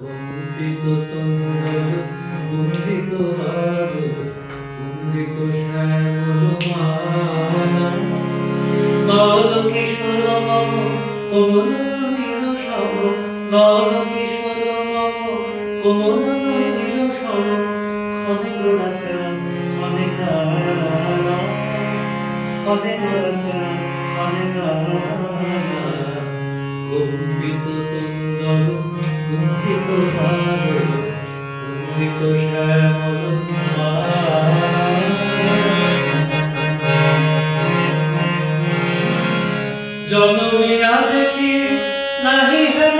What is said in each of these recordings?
কম্পিত তনুদল গুঞ্জিত বাদল গুঞ্জিত শ্যামল মালা নল কিশোর মম কোমল নীল সম নল কিশোর মম কোমল নীল সম ক্ষণে গোরাচা ক্ষণে কালা ক্ষণে গোরাচা ক্ষণে কালা কম্পিত তনুদল গুঞ্জিত বাদল গুঞ্জিত শ্যামল মালা জনমিয়া দেখি নাহি হেন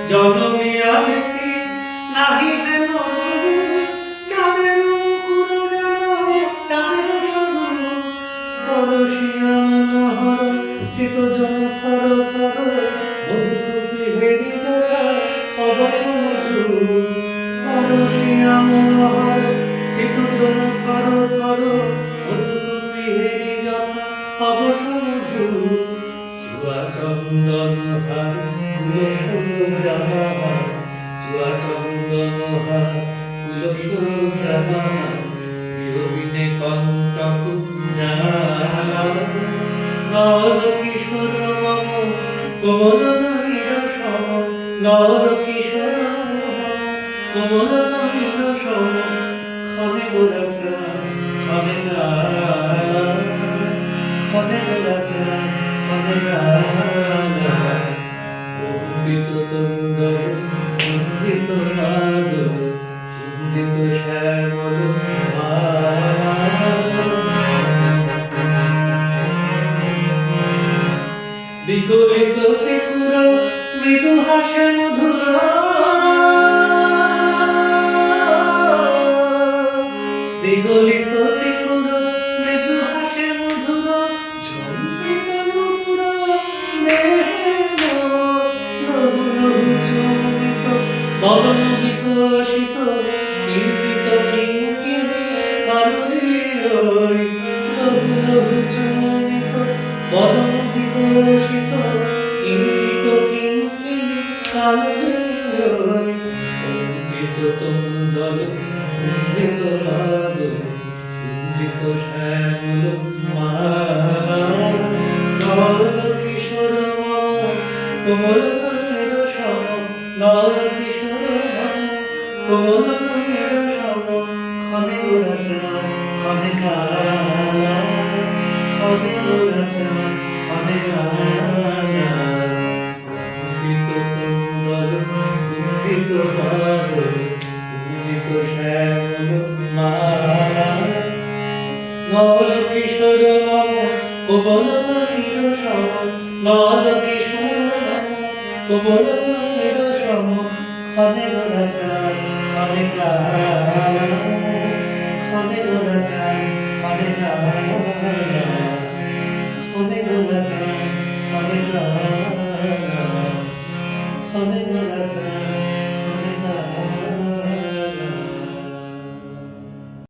জনমিয়া দেখি নাহি হেন চাঁদের মুকুর যেন চাঁদের সরু পরশিয়া মনোহর চিত জন থর থর মধুসূতি হেরি জটা অবশ মধু পরশিয়া মনোহর চিত জন থর থর মধুসূতি হেরি জটা অবশ মধু চুয়া চন্দন হার কুলস জামা চুয়া চন্দন হার কুলস জামা বিরবিনে কণ্টক জালা নল কিশোর মম কোমল নীল সম নল কিশোর মম কোমল নীল সম ক্ষণে গোরাচা ক্ষণে কালা ক্ষণে গোরাচা ক্ষণে কালা কম্পিত তনুদল গুঞ্জিত বাদল গুঞ্জিত শ্যামল মালা বিগলিত চিকুর মৃদু হাসে মধুর বিগলিত চিকুর মৃদু হাসে মধুর ঝম্পিত নূপুর দেহে লঘু লঘু চমিত বদন বিকশিত কিঙ্কিত কিঙ্কিণী কারুরীর লঘু লঘু চমিত বদন বিকশিত কিঙ্কিত কিঙ্কিণী কারুরীর কম্পিত তনুদল গুঞ্জিত বাদল গুঞ্জিত শ্যামল মালা নল কিশোর মম কোমল নীল সম নল কিশোর মম কোমল নীল সম ক্ষণে গোরাচা ক্ষণে কালা ক্ষণে গোরাচা ক্ষণে কালা কম্পিত তনুদল গুঞ্জিত বাদল গুঞ্জিত শ্যামল মালা নল কিশোর মম কোমল নীল সম নল কিশোর মম কোমল নীল সম ক্ষণে গোরাচা ক্ষণে কালা ক্ষণে গোরাচা ক্ষণে কালা ক্ষণে গোরাচা ক্ষণে কালা ক্ষণে গোরাচা